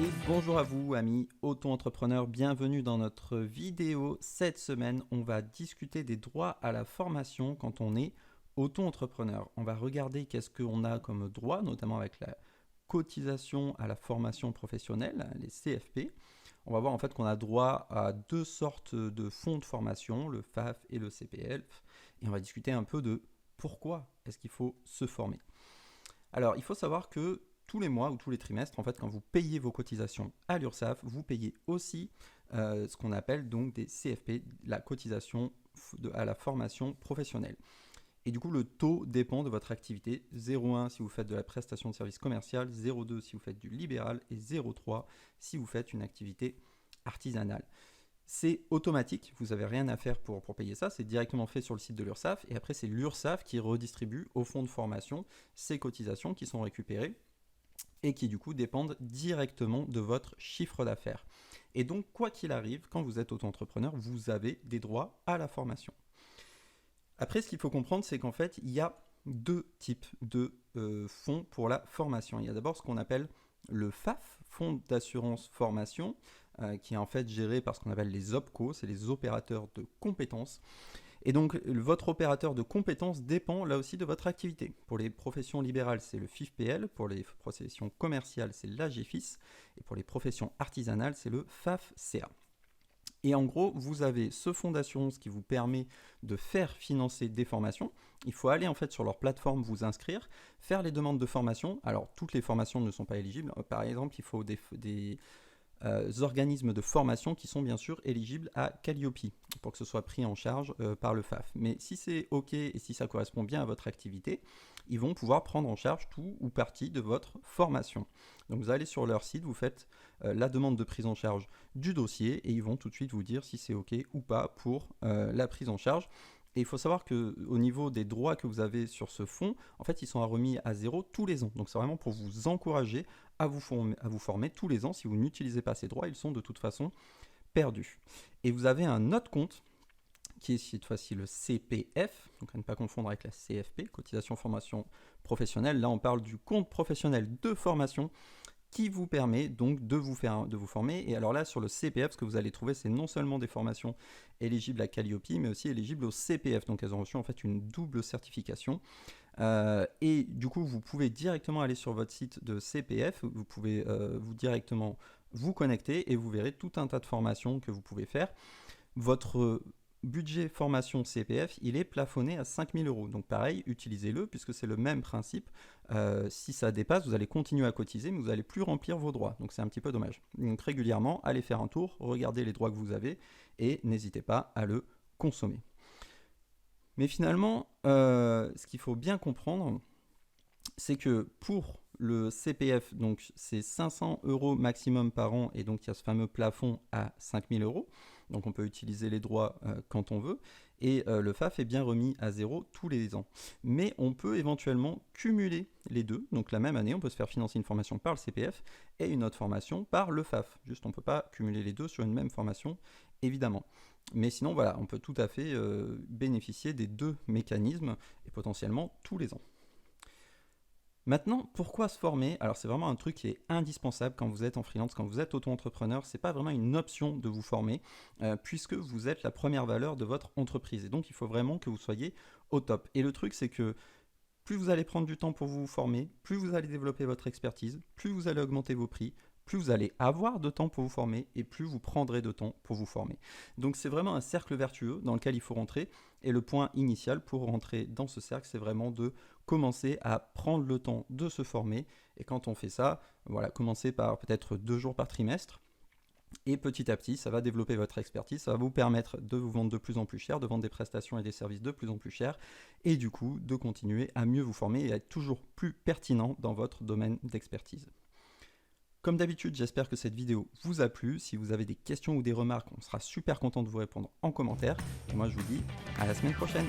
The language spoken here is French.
Et bonjour à vous amis auto-entrepreneurs, bienvenue dans notre vidéo. Cette semaine, on va discuter des droits à la formation quand on est auto-entrepreneur. On va regarder qu'est-ce qu'on a comme droit, notamment avec la cotisation à la formation professionnelle, les CFP. On va voir en fait qu'on a droit à deux sortes de fonds de formation, le FAF et le CPF. Et on va discuter un peu de pourquoi est-ce qu'il faut se former. Alors, il faut savoir que tous les mois ou tous les trimestres, en fait, quand vous payez vos cotisations à l'URSSAF, vous payez aussi ce qu'on appelle donc des CFP, la cotisation à la formation professionnelle. Et du coup, le taux dépend de votre activité. 0,1 si vous faites de la prestation de service commercial, 0,2 si vous faites du libéral et 0,3 si vous faites une activité artisanale. C'est automatique, vous n'avez rien à faire pour payer ça, c'est directement fait sur le site de l'URSSAF et après c'est l'URSSAF qui redistribue au fonds de formation ces cotisations qui sont récupérées et qui du coup dépendent directement de votre chiffre d'affaires. Et donc quoi qu'il arrive, quand vous êtes auto-entrepreneur, vous avez des droits à la formation. Après, ce qu'il faut comprendre, c'est qu'en fait, il y a deux types de fonds pour la formation. Il y a d'abord ce qu'on appelle le FAF, Fonds d'assurance formation, qui est en fait géré par ce qu'on appelle les OPCO, c'est les opérateurs de compétences. Et donc, votre opérateur de compétences dépend là aussi de votre activité. Pour les professions libérales, c'est le FIFPL. Pour les professions commerciales, c'est l'AGFIS. Et pour les professions artisanales, c'est le FAFCA. Et en gros, vous avez ce fonds d'assurance qui vous permet de faire financer des formations. Il faut aller en fait sur leur plateforme, vous inscrire, faire les demandes de formation. Alors, toutes les formations ne sont pas éligibles. Par exemple, il faut des organismes de formation qui sont bien sûr éligibles à Calliope pour que ce soit pris en charge par le FAF. Mais si c'est OK et si ça correspond bien à votre activité, ils vont pouvoir prendre en charge tout ou partie de votre formation. Donc vous allez sur leur site, vous faites la demande de prise en charge du dossier et ils vont tout de suite vous dire si c'est OK ou pas pour la prise en charge. Et il faut savoir qu'au niveau des droits que vous avez sur ce fonds, en fait, ils sont remis à zéro tous les ans. Donc c'est vraiment pour vous encourager à vous former tous les ans. Si vous n'utilisez pas ces droits, ils sont de toute façon perdus. Et vous avez un autre compte qui est cette fois-ci le CPF, donc à ne pas confondre avec la CFP, cotisation formation professionnelle. Là, on parle du compte professionnel de formation qui vous permet donc de vous former. Et alors là, sur le CPF, ce que vous allez trouver, c'est non seulement des formations éligibles à Calliope, mais aussi éligibles au CPF. Donc elles ont reçu en fait une double certification. Et du coup, vous pouvez directement aller sur votre site de CPF, vous pouvez directement vous connecter et vous verrez tout un tas de formations que vous pouvez faire. Votre budget formation CPF, il est plafonné à 5 000 €. Donc pareil, utilisez-le puisque c'est le même principe. Si ça dépasse, vous allez continuer à cotiser, mais vous n'allez plus remplir vos droits. Donc c'est un petit peu dommage. Donc régulièrement, allez faire un tour, regardez les droits que vous avez et n'hésitez pas à le consommer. Mais finalement, ce qu'il faut bien comprendre, c'est que pour le CPF, donc c'est 500 € maximum par an, et donc il y a ce fameux plafond à 5 000 €. Donc on peut utiliser les droits quand on veut. Et le FAF est bien remis à zéro tous les ans. Mais on peut éventuellement cumuler les deux. Donc la même année, on peut se faire financer une formation par le CPF et une autre formation par le FAF. Juste, on ne peut pas cumuler les deux sur une même formation, évidemment. Mais sinon, voilà, on peut tout à fait bénéficier des deux mécanismes et potentiellement tous les ans. Maintenant, pourquoi se former? Alors c'est vraiment un truc qui est indispensable quand vous êtes en freelance, quand vous êtes auto-entrepreneur. C'est pas vraiment une option de vous former puisque vous êtes la première valeur de votre entreprise. Et donc il faut vraiment que vous soyez au top. Et le truc c'est que plus vous allez prendre du temps pour vous former, plus vous allez développer votre expertise, plus vous allez augmenter vos prix, plus vous allez avoir de temps pour vous former et plus vous prendrez de temps pour vous former. Donc c'est vraiment un cercle vertueux dans lequel il faut rentrer. Et le point initial pour rentrer dans ce cercle, c'est vraiment de commencer à prendre le temps de se former. Et quand on fait ça, voilà, commencez par peut-être 2 jours par trimestre. Et petit à petit, ça va développer votre expertise, ça va vous permettre de vous vendre de plus en plus cher, de vendre des prestations et des services de plus en plus chers, et du coup, de continuer à mieux vous former et à être toujours plus pertinent dans votre domaine d'expertise. Comme d'habitude, j'espère que cette vidéo vous a plu. Si vous avez des questions ou des remarques, on sera super content de vous répondre en commentaire. Et moi, je vous dis à la semaine prochaine.